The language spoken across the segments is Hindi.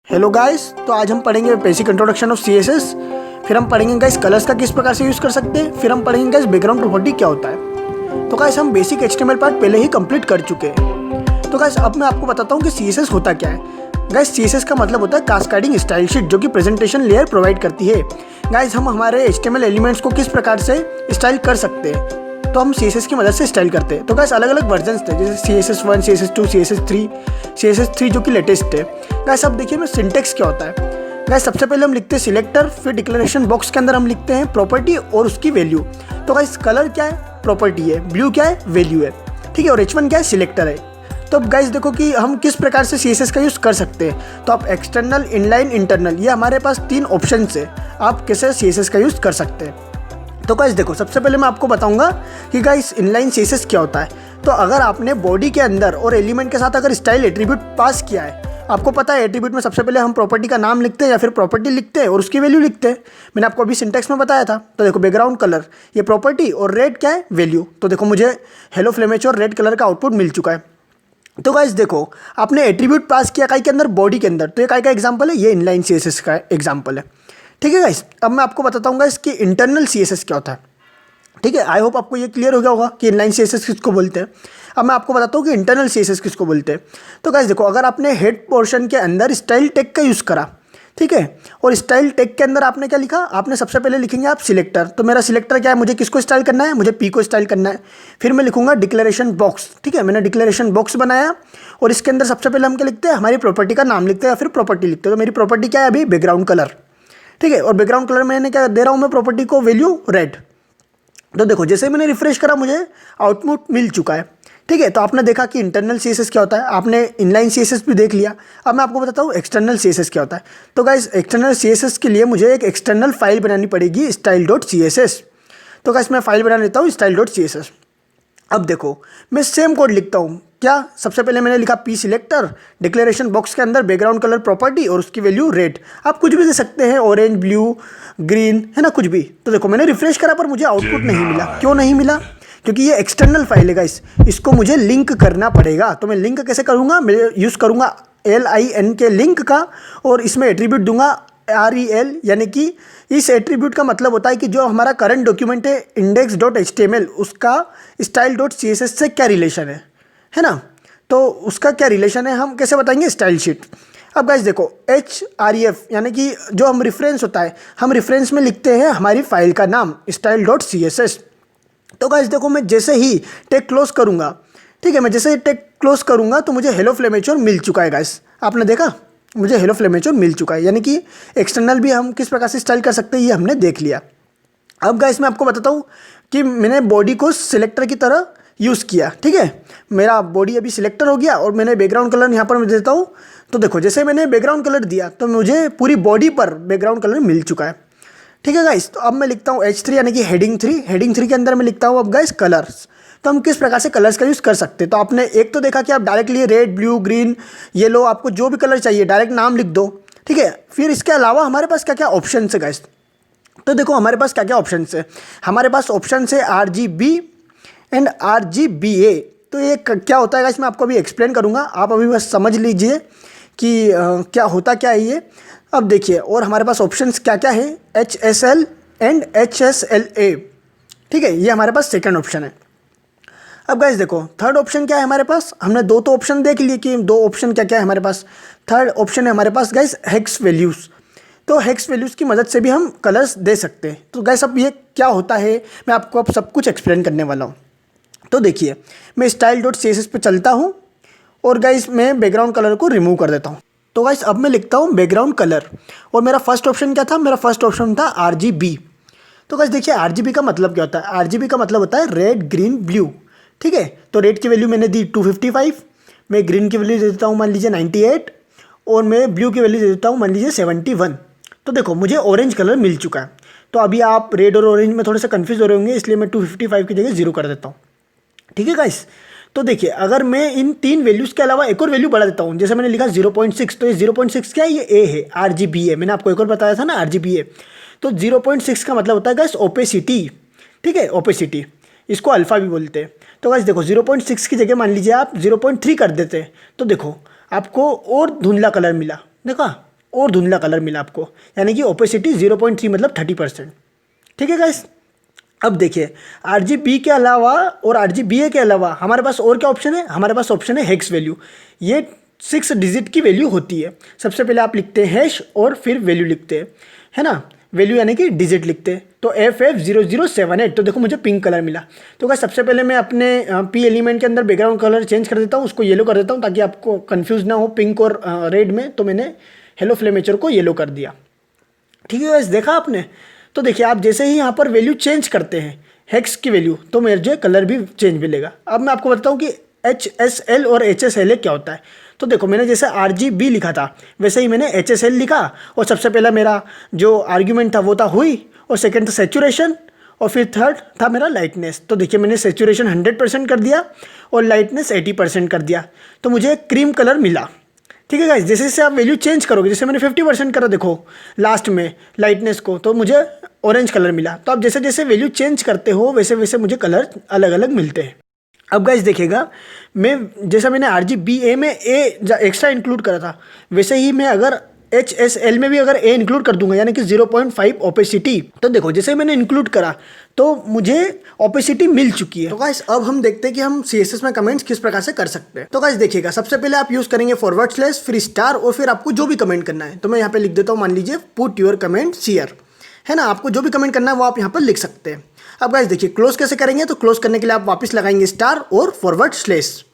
हेलो गाइस, तो आज हम पढ़ेंगे बेसिक इंट्रोडक्शन ऑफ सीएसएस। फिर हम पढ़ेंगे गाइस कलर्स का किस प्रकार से यूज़ कर सकते हैं। फिर हम पढ़ेंगे गाइस बैकग्राउंड प्रॉपर्टी क्या होता है। तो गाइस हम बेसिक एचटीएमएल पार्ट पहले ही कंप्लीट कर चुके हैं। तो गाइस अब मैं आपको बताता हूँ कि सीएसएस होता क्या है। गाइस सीएसएस का मतलब होता है कास्केडिंग स्टाइल शीट, जो कि प्रेजेंटेशन लेयर प्रोवाइड करती है। गाइस हम हमारे एचटीएमएल एलिमेंट्स को किस प्रकार से स्टाइल कर सकते हैं, तो हम CSS की मदद से स्टाइल करते हैं। तो गाइस अलग अलग वर्जन्स थे, जैसे CSS1, CSS2, CSS3 जो कि लेटेस्ट है। गाइस अब देखिए मैं सिंटेक्स क्या होता है। गाइस सबसे पहले हम लिखते हैं सिलेक्टर, फिर डिक्लेरेशन बॉक्स के अंदर हम लिखते हैं प्रॉपर्टी और उसकी वैल्यू। तो गाइस कलर क्या है, प्रॉपर्टी है, ब्लू क्या है, वैल्यू है, ठीक है, और H1 क्या है, सिलेक्टर है। तो अब गाइस देखो कि हम किस प्रकार से CSS का यूज़ कर सकते हैं। तो आप एक्सटर्नल, इनलाइन, इंटरनल, ये हमारे पास 3 ऑप्शन है, आप कैसे CSS का यूज़ कर सकते हैं। तो गाइस देखो सबसे पहले मैं आपको बताऊंगा कि गाइस इनलाइन सीएसएस क्या होता है। तो अगर आपने बॉडी के अंदर और एलिमेंट के साथ अगर स्टाइल एट्रीब्यूट पास किया है, आपको पता है एट्रीब्यूट में सबसे पहले हम प्रॉपर्टी का नाम लिखते हैं या फिर प्रॉपर्टी लिखते हैं और उसकी वैल्यू लिखते हैं। मैंने आपको अभी सिंटेक्स में बताया था। तो देखो बैकग्राउंड कलर ये प्रॉपर्टी और रेड क्या है, वैल्यू। तो देखो मुझे हेलो फ्लेमेचर रेड कलर का आउटपुट मिल चुका है। तो गाइस देखो आपने एट्रीब्यूट पास किया काई के अंदर, बॉडी के अंदर। तो ये काई का एग्जाम्पल है, ये इनलाइन सीएसएस का एग्जाम्पल है, ठीक है गाइस। अब मैं आपको बताता हूँ गाइस कि इंटरनल सीएसएस क्या होता है, ठीक है। आई होप आपको ये क्लियर हो गया होगा कि इनलाइन सीएसएस किसको बोलते हैं। अब मैं आपको बताता हूँ कि इंटरनल सीएसएस किसको बोलते हैं। तो गाइस देखो अगर आपने हेड पोर्शन के अंदर स्टाइल टैग का यूज़ करा, ठीक है, और स्टाइल टैग के अंदर आपने क्या लिखा, आपने सबसे पहले लिखेंगे आप सिलेक्टर। तो मेरा सिलेक्टर क्या है, मुझे किसको स्टाइल करना है, मुझे पी को स्टाइल करना है। फिर मैं लिखूंगा डिक्लेरेशन बॉक्स, ठीक है, मैंने डिक्लेरेशन बॉक्स बनाया और इसके अंदर सबसे पहले हम क्या लिखते हैं, हमारी प्रॉपर्टी का नाम लिखते हैं या फिर प्रॉपर्टी लिखते हैं। तो मेरी प्रॉपर्टी क्या है अभी, बैकग्राउंड कलर, ठीक है, और बैकग्राउंड कलर मैंने क्या दे रहा हूँ मैं प्रॉपर्टी को, वैल्यू रेड। तो देखो जैसे मैंने रिफ्रेश करा मुझे आउटपुट मिल चुका है, ठीक है। तो आपने देखा कि इंटरनल सीएसएस क्या होता है, आपने इनलाइन सीएसएस भी देख लिया। अब मैं आपको बताता हूँ एक्सटर्नल सीएसएस क्या होता है। तो गाइस एक्सटर्नल सीएसएस के लिए मुझे एक एक्सटर्नल फाइल बनानी पड़ेगी, style.css। तो गाइस मैं फाइल बना लेता हूँ style.css। अब देखो मैं सेम कोड लिखता हूँ। क्या, सबसे पहले मैंने लिखा पी सिलेक्टर, डिक्लेरेशन बॉक्स के अंदर बैकग्राउंड कलर प्रॉपर्टी और उसकी वैल्यू रेड। आप कुछ भी दे सकते हैं, ऑरेंज, ब्लू, ग्रीन, है ना, कुछ भी। तो देखो मैंने रिफ्रेश करा पर मुझे आउटपुट नहीं मिला। क्यों नहीं मिला, क्योंकि ये एक्सटर्नल फाइल है गाइस, इसको मुझे लिंक करना पड़ेगा। तो मैं लिंक कैसे करूँगा, मैं यूज़ करूँगा LIN के लिंक का, और इसमें एट्रीब्यूट दूंगा REL, यानी कि इस एट्रीब्यूट का मतलब होता है कि जो हमारा करंट डॉक्यूमेंट है index.html, उसका style.css से क्या रिलेशन है ना। तो उसका क्या रिलेशन है हम कैसे बताएंगे, स्टाइल शीट। अब गाइस देखो href यानी कि जो हम रेफरेंस होता है, हम रेफरेंस में लिखते हैं हमारी फाइल का नाम style.css। तो गाइस देखो मैं जैसे ही टैग क्लोज करूँगा, ठीक है, मैं जैसे ही टैग क्लोज करूँगा तो मुझे हेलो फ्लेमेचर मिल चुका है गाइस। आपने देखा मुझे हेलो फ्लेमेचर मिल चुका है, यानी कि एक्सटर्नल भी हम किस प्रकार से स्टाइल कर सकते हैं ये हमने देख लिया। अब गाइस मैं आपको बताता हूँ कि मैंने बॉडी को सिलेक्टर की तरह यूज़ किया, ठीक है। मेरा बॉडी अभी सिलेक्टर हो गया और मैंने बैकग्राउंड कलर यहाँ पर मैं देता हूँ। तो देखो जैसे मैंने बैकग्राउंड कलर दिया तो मुझे पूरी बॉडी पर बैकग्राउंड कलर मिल चुका है, ठीक है गाइस। तो अब मैं लिखता हूँ H3 यानी कि हेडिंग 3। हेडिंग 3 के अंदर मैं लिखता हूँ अब गाइस कलर्स। तो हम किस प्रकार से कलर्स का यूज़ कर सकते हैं। तो आपने एक तो देखा कि आप directly red, blue, green, yellow, आपको जो भी कलर चाहिए डायरेक्ट नाम लिख दो, ठीक है। फिर इसके अलावा हमारे पास क्या क्या ऑप्शन है गाइस। तो देखो हमारे पास क्या क्या ऑप्शन है, हमारे पास ऑप्शन है RGB एंड RGBA। तो ये क्या होता है गाइस, मैं आपको अभी एक्सप्लेन करूँगा, आप अभी बस समझ लीजिए कि क्या होता क्या है ये। अब देखिए और हमारे पास ऑप्शंस क्या क्या है, HSL एंड HSLA, ठीक है, ये हमारे पास सेकंड ऑप्शन है। अब गाइस देखो थर्ड ऑप्शन क्या है हमारे पास, हमने दो तो ऑप्शन देख लिए कि दो ऑप्शन क्या क्या है हमारे पास। थर्ड ऑप्शन है हमारे पास गाइस हेक्स वैल्यूज़। तो हेक्स वैल्यूज़ की मदद से भी हम कलर्स दे सकते हैं। तो गाइस अब ये क्या होता है मैं आपको अब सब कुछ एक्सप्लेन करने वाला हूँ। तो देखिए मैं style.css पे चलता हूँ और गाइस मैं बैकग्राउंड कलर को रिमूव कर देता हूँ। तो गाइस अब मैं लिखता हूँ बैकग्राउंड कलर, और मेरा फर्स्ट ऑप्शन क्या था, मेरा फर्स्ट ऑप्शन था RGB। तो गाइस देखिए RGB का मतलब क्या होता है, RGB का मतलब होता है रेड, ग्रीन, ब्लू, ठीक है। तो रेड की वैल्यू मैंने दी 255, मैं ग्रीन की वैल्यू दे देता हूँ मान लीजिए 98, और मैं ब्लू की वैल्यू दे देता हूँ मान लीजिए 71। तो देखो मुझे ऑरेंज कलर मिल चुका है। तो अभी आप रेड और ऑरेंज में थोड़े से कन्फ्यूज हो रहे होंगे, इसलिए मैं 255 की जगह 0 कर देता हूँ, ठीक है गाइस। तो देखिए अगर मैं इन 3 वैल्यूज़ के अलावा एक और वैल्यू बढ़ा देता हूँ, जैसे मैंने लिखा 0.6, तो ये 0.6 क्या है, ये A है, RGB है। मैंने आपको एक और बताया था ना RGB है। तो 0.6 का मतलब होता है गाइस ओपेसिटी, ठीक है, ओपेसिटी, इसको अल्फ़ा भी बोलते हैं। तो गाइस देखो 0.6 की जगह मान लीजिए आप 0.3 कर देते हैं, तो देखो आपको और धुंधला कलर मिला, देखा और धुंधला कलर मिला आपको, यानी कि ओपेसिटी 0.3 मतलब 30%। ठीक है गाइस। अब देखिए RGB के अलावा और RGBA के अलावा हमारे पास और क्या ऑप्शन है, हमारे पास ऑप्शन है हेक्स वैल्यू। ये 6 डिजिट की वैल्यू होती है। सबसे पहले आप लिखते हैं हैश और फिर वैल्यू लिखते हैं, है ना, वैल्यू यानी कि डिजिट लिखते हैं। तो FF0078, तो देखो मुझे पिंक कलर मिला। तो क्या सबसे पहले मैं अपने P एलिमेंट के अंदर बैकग्राउंड कलर चेंज कर देता हूँ, उसको येलो कर देता हूँ ताकि आपको कन्फ्यूज ना हो पिंक और रेड में। तो मैंने हेलो फ्लेमेचर को येलो कर दिया। ठीक है वैसे देखा आपने। तो देखिए आप जैसे ही यहाँ पर वैल्यू चेंज करते हैं हेक्स की वैल्यू, तो मेरे जो कलर भी चेंज मिलेगा। अब मैं आपको बताता हूँ कि HSL और HSLA क्या होता है। तो देखो मैंने जैसे RGB लिखा था वैसे ही मैंने HSL लिखा, और सबसे पहला मेरा जो आर्ग्यूमेंट था वो था हुई, और सेकंड था सेचुरेशन, और फिर थर्ड था मेरा लाइटनेस। तो देखिए मैंने सेचुरेशन 100% कर दिया और लाइटनेस 80% कर दिया, तो मुझे क्रीम कलर मिला। ठीक है गाइस। जैसे जैसे आप वैल्यू चेंज करोगे, जैसे मैंने 50% करा देखो लास्ट में लाइटनेस को, तो मुझे ऑरेंज कलर मिला। तो आप जैसे जैसे वैल्यू चेंज करते हो वैसे वैसे मुझे कलर अलग अलग मिलते हैं। अब गाइस देखिएगा, मैं जैसा मैंने RGBA में A एक्स्ट्रा इंक्लूड करा था, वैसे ही मैं अगर HSL में भी अगर A इंक्लूड कर दूंगा यानी कि 0.5 ओपेसिटी, तो देखो जैसे मैंने इंक्लूड करा तो मुझे ओपेसिटी मिल चुकी है। तो गाइस अब हम देखते हैं कि हम CSS में कमेंट्स किस प्रकार से कर सकते हैं। तो गाइस देखिएगा, सबसे पहले आप यूज करेंगे /, फिर स्टार, और फिर आपको जो भी कमेंट करना है। तो मैं यहाँ पे लिख देता हूँ, मान लीजिए पुट योर कमेंट हियर, है ना। आपको जो भी कमेंट करना है वो आप यहाँ पर लिख सकते हैं। अब गाइस देखिए क्लोज कैसे करेंगे। तो क्लोज करने के लिए आप वापस लगाएंगे स्टार और /।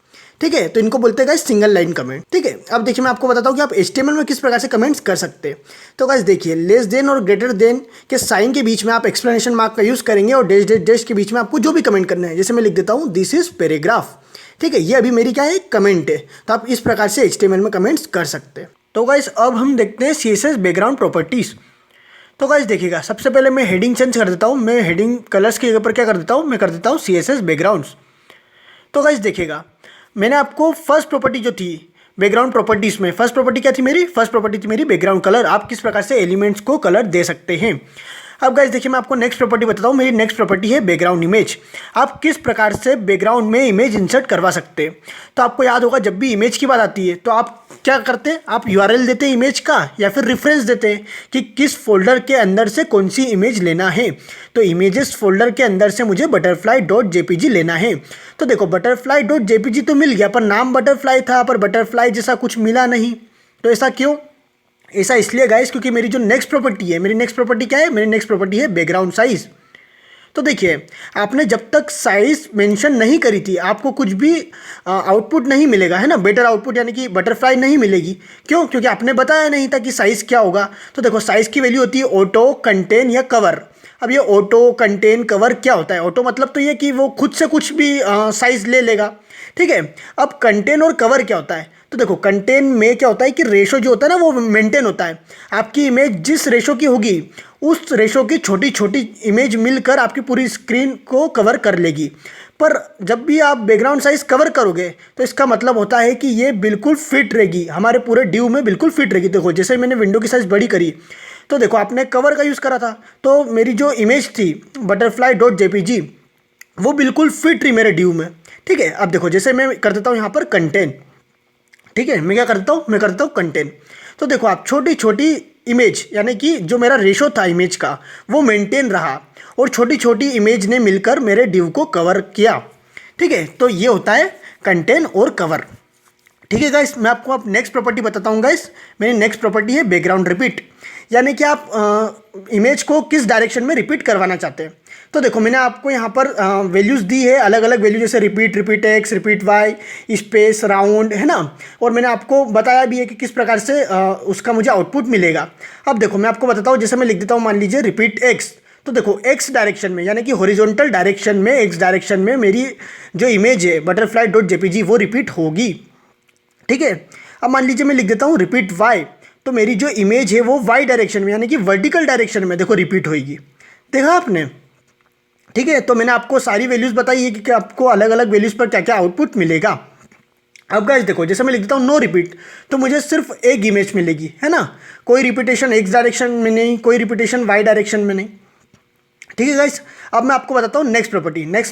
ठीक है, तो इनको बोलते हैं गाइस सिंगल लाइन कमेंट। ठीक है, अब देखिए मैं आपको बताता हूँ कि आप HTML में किस प्रकार से कमेंट्स कर सकते हैं। तो गाइस देखिए लेस देन और ग्रेटर देन के साइन के बीच में आप एक्सप्लेनेशन मार्क का यूज करेंगे, और डैश डैश डैश के बीच में आपको जो भी कमेंट करना है। जैसे मैं लिख देता हूँ दिस इज पैराग्राफ। ठीक है, ये अभी मेरी क्या है, कमेंट है। तो आप इस प्रकार से HTML में कमेंट्स कर सकते हैं। तो गाइस अब हम देखते हैं CSS बैकग्राउंड प्रॉपर्टीज। तो गाइस देखिएगा, सबसे पहले मैं हेडिंग चेंज कर देता हूँ। मैं हेडिंग कलर्स के ऊपर क्या कर देता हूँ, मैं कर देता हूँ CSS बैकग्राउंड्स। तो गाइस देखिएगा, मैंने आपको फर्स्ट प्रॉपर्टी जो थी बैकग्राउंड प्रॉपर्टीज में, फर्स्ट प्रॉपर्टी क्या थी मेरी, फर्स्ट प्रॉपर्टी थी मेरी बैकग्राउंड कलर। आप किस प्रकार से एलिमेंट्स को कलर दे सकते हैं। अब गाइस देखिए मैं आपको नेक्स्ट प्रॉपर्टी बताता हूँ। मेरी नेक्स्ट प्रॉपर्टी है बैकग्राउंड इमेज। आप किस प्रकार से बैकग्राउंड में इमेज इंसर्ट करवा सकते हैं। तो आपको याद होगा जब भी इमेज की बात आती है तो आप क्या करते हैं, आप URL देते हैं इमेज का, या फिर रेफरेंस देते हैं कि किस फोल्डर के अंदर से कौन सी इमेज लेना है। तो इमेजेस फोल्डर के अंदर से मुझे butterfly.jpg लेना है। तो देखो butterfly.jpg तो मिल गया, पर नाम बटरफ्लाई था, पर बटरफ्लाई जैसा कुछ मिला नहीं। तो ऐसा क्यों, ऐसा इसलिए गाइस क्योंकि मेरी जो नेक्स्ट प्रॉपर्टी है, मेरी नेक्स्ट प्रॉपर्टी क्या है, मेरी नेक्स्ट प्रॉपर्टी है बैकग्राउंड साइज। तो देखिए आपने जब तक साइज मेंशन नहीं करी थी आपको कुछ भी आउटपुट नहीं मिलेगा, है ना, बेटर आउटपुट यानी कि बटरफ्लाई नहीं मिलेगी। क्यों, क्योंकि आपने बताया नहीं था कि साइज़ क्या होगा। तो देखो साइज़ की वैल्यू होती है ऑटो, कंटेन या कवर। अब ये ऑटो, कंटेन, कवर क्या होता है। ऑटो मतलब तो ये कि वो खुद से कुछ भी साइज़ ले लेगा। ठीक है, अब कंटेन और कवर क्या होता है। तो देखो कंटेन में क्या होता है कि रेशो जो होता है ना वो मेंटेन होता है। आपकी इमेज जिस रेशो की होगी उस रेशो की छोटी छोटी इमेज मिलकर आपकी पूरी स्क्रीन को कवर कर लेगी। पर जब भी आप बैकग्राउंड साइज कवर करोगे तो इसका मतलब होता है कि ये बिल्कुल फिट रहेगी, हमारे पूरे ड्यू में बिल्कुल फिट रहेगी। देखो जैसे मैंने विंडो की साइज़ बड़ी करी तो देखो आपने कवर का यूज़ करा था, तो मेरी जो इमेज थी butterfly.jpg वो बिल्कुल फिट रही मेरे ड्यू में। ठीक है, अब देखो जैसे मैं कर देता हूँ यहाँ पर कंटेन। ठीक है, मैं क्या करता हूँ, मैं कर देता हूँ कंटेन। तो देखो आप छोटी छोटी इमेज यानी कि जो मेरा रेशो था इमेज का वो मेंटेन रहा, और छोटी छोटी इमेज ने मिलकर मेरे ड्यू को कवर किया। ठीक है, तो ये होता है कंटेन और कवर। ठीक है गाइस, मैं आपको अब नेक्स्ट प्रॉपर्टी बताता हूँ गाइस। मेरी नेक्स्ट प्रॉपर्टी है बैकग्राउंड रिपीट, यानी कि आप इमेज को किस डायरेक्शन में रिपीट करवाना चाहते हैं। तो देखो मैंने आपको यहाँ पर वैल्यूज़ दी है, अलग अलग वैल्यू, जैसे repeat, repeat x, repeat y, space, round, है ना। और मैंने आपको बताया भी है कि किस प्रकार से उसका मुझे आउटपुट मिलेगा। अब देखो मैं आपको बताता हूँ, जैसे मैं लिख देता हूँ मान लीजिए रिपीट एक्स। तो देखो एक्स डायरेक्शन में यानी कि हॉरिजॉन्टल डायरेक्शन में, एक्स डायरेक्शन में मेरी जो इमेज है butterfly.jpg वो रिपीट होगी। ठीक है, अब मान लीजिए मैं लिख देता हूँ रिपीट वाई, तो मेरी जो इमेज है वो वाई डायरेक्शन में यानी कि वर्टिकल डायरेक्शन में देखो रिपीट होगी। देखा आपने। ठीक है, तो मैंने आपको सारी वैल्यूज़ बताई है कि आपको अलग अलग वैल्यूज़ पर क्या क्या आउटपुट मिलेगा। अब गाइस देखो जैसे मैं लिख देता हूँ नो रिपीट, तो मुझे सिर्फ एक इमेज मिलेगी, है ना, कोई रिपीटेशन एक्स डायरेक्शन में नहीं, कोई रिपीटेशन वाई डायरेक्शन में नहीं। ठीक है गाइस, अब मैं आपको बताता हूँ नेक्स्ट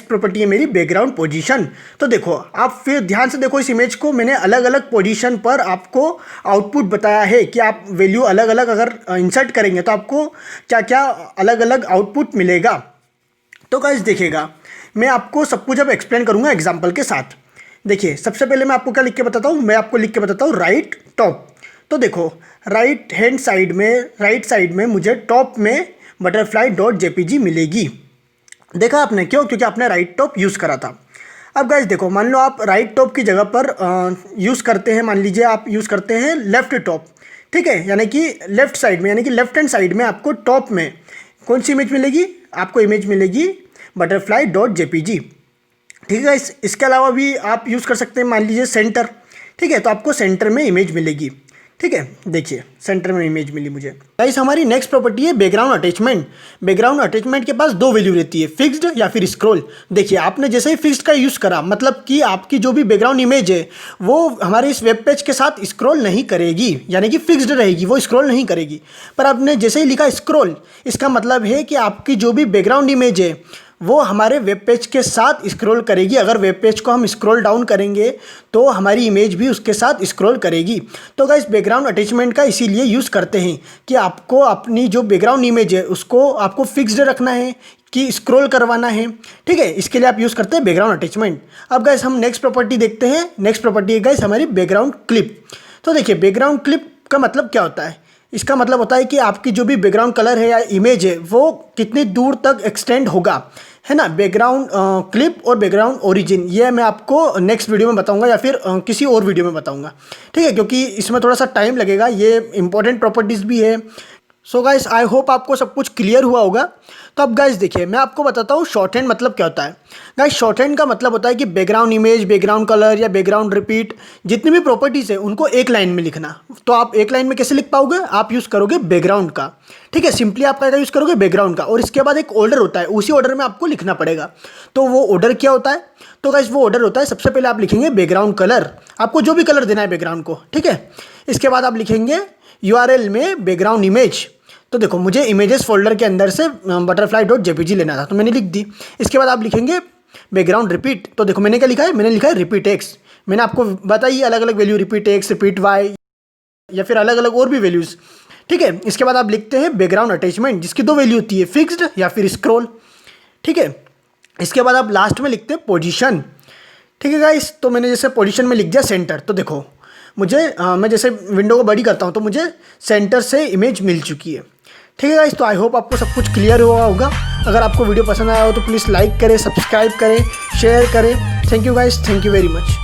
प्रॉपर्टी है मेरी बैकग्राउंड पोजीशन। तो देखो आप फिर ध्यान से देखो इस इमेज को, मैंने अलग अलग पोजीशन पर आपको आउटपुट बताया है कि आप वैल्यू अलग अलग अगर इंसर्ट करेंगे तो आपको क्या क्या अलग अलग आउटपुट मिलेगा। तो गाइस देखिएगा, मैं आपको सब कुछ अब एक्सप्लेन करूँगा एग्जाम्पल के साथ। देखिए सबसे पहले मैं आपको क्या लिख के बताता हूँ, मैं आपको लिख के बताता हूँ राइट टॉप। तो देखो राइट साइड में मुझे टॉप में बटरफ्लाई डॉट जेपीजी मिलेगी। देखा आपने, क्यों? क्योंकि आपने राइट टॉप यूज़ करा था। अब गाइस देखो, मान लो आप राइट टॉप की जगह पर यूज़ करते हैं, मान लीजिए आप यूज़ करते हैं लेफ्ट टॉप, ठीक है, यानी कि लेफ्ट साइड में, यानी कि लेफ्ट हैंड साइड में आपको टॉप में कौन सी इमेज मिलेगी? आपको इमेज मिलेगी बटरफ्लाई डॉट जेपीजी। ठीक है गाइस, इसके अलावा भी आप यूज़ कर सकते हैं, मान लीजिए सेंटर, ठीक है, तो आपको सेंटर में इमेज मिलेगी। ठीक है, देखिए सेंटर में इमेज मिली मुझे। गाइस हमारी नेक्स्ट प्रॉपर्टी है बैकग्राउंड अटैचमेंट। बैकग्राउंड अटैचमेंट के पास दो वैल्यू रहती है, फिक्स्ड या फिर स्क्रॉल। देखिए आपने जैसे ही फिक्स्ड का यूज़ करा, मतलब कि आपकी जो भी बैकग्राउंड इमेज है वो हमारे इस वेब पेज के साथ स्क्रॉल नहीं करेगी, यानी कि फिक्स्ड रहेगी, वो स्क्रॉल नहीं करेगी। पर आपने जैसे ही लिखा स्क्रॉल, इसका मतलब है कि आपकी जो भी बैकग्राउंड इमेज है वो हमारे वेब पेज के साथ स्क्रॉल करेगी। अगर वेब पेज को हम स्क्रॉल डाउन करेंगे तो हमारी इमेज भी उसके साथ स्क्रॉल करेगी। तो गाइस बैकग्राउंड अटैचमेंट का इसीलिए यूज़ करते हैं कि आपको अपनी जो बैकग्राउंड इमेज है उसको आपको फिक्स्ड रखना है कि स्क्रॉल करवाना है। ठीक है, इसके लिए आप यूज़ करते हैं बैकग्राउंड अटैचमेंट। अब गाइस हम नेक्स्ट प्रॉपर्टी देखते हैं। नेक्स्ट प्रॉपर्टी है गाइस हमारी बैकग्राउंड क्लिप। तो देखिए बैकग्राउंड क्लिप का मतलब क्या होता है? इसका मतलब होता है कि आपकी जो भी बैकग्राउंड कलर है या इमेज है वो कितनी दूर तक एक्सटेंड होगा, है ना। बैकग्राउंड क्लिप और बैकग्राउंड ओरिजिन, ये मैं आपको नेक्स्ट वीडियो में बताऊंगा या फिर किसी और वीडियो में बताऊंगा। ठीक है, क्योंकि इसमें थोड़ा सा टाइम लगेगा, ये इंपॉर्टेंट प्रॉपर्टीज़ भी है। सो गाइस आई होप आपको सब कुछ क्लियर हुआ होगा। तो अब गाइस देखिए मैं आपको बताता हूँ शॉर्ट हैंड मतलब क्या होता है। गाइस शॉर्ट हैंड का मतलब होता है कि बैकग्राउंड इमेज, बैकग्राउंड कलर या बैकग्राउंड रिपीट, जितनी भी प्रॉपर्टीज़ है उनको एक लाइन में लिखना। तो आप एक लाइन में कैसे लिख पाओगे? आप यूज़ करोगे बैकग्राउंड का। ठीक है, सिंपली आप क्या यूज़ करोगे? बैकग्राउंड का। और इसके बाद एक ऑर्डर होता है, उसी ऑर्डर में आपको लिखना पड़ेगा। तो वो ऑर्डर क्या होता है? तो गाइस वो ऑर्डर होता है, सबसे पहले आप लिखेंगे बैकग्राउंड कलर, आपको जो भी कलर देना है बैकग्राउंड को। ठीक है, इसके बाद आप लिखेंगे URL में बैकग्राउंड इमेज। तो देखो मुझे इमेजेस फोल्डर के अंदर से बटरफ्लाई डॉट जेपीजी लेना था तो मैंने लिख दी। इसके बाद आप लिखेंगे बैकग्राउंड रिपीट। तो देखो मैंने क्या लिखा है? मैंने लिखा है रिपीट एक्स। मैंने आपको बताई अलग अलग value, repeat x, repeat y या फिर अलग अलग और भी वैल्यूज़। ठीक है, इसके बाद आप लिखते हैं बैकग्राउंड अटैचमेंट, जिसकी दो वैल्यू होती है, फिक्स्ड या फिर स्क्रॉल। ठीक है, इसके बाद आप लास्ट में लिखते हैं पोजीशन। ठीक है गाइस, तो मैंने जैसे पोजीशन में लिख दिया सेंटर। तो देखो मुझे मैं जैसे विंडो को बड़ी करता हूँ तो मुझे सेंटर से इमेज मिल चुकी है। ठीक है गाइस, तो आई होप आपको सब कुछ क्लियर हुआ होगा। अगर आपको वीडियो पसंद आया हो तो प्लीज़ लाइक करें, सब्सक्राइब करें, शेयर करें। Thank you guys, thank you very much.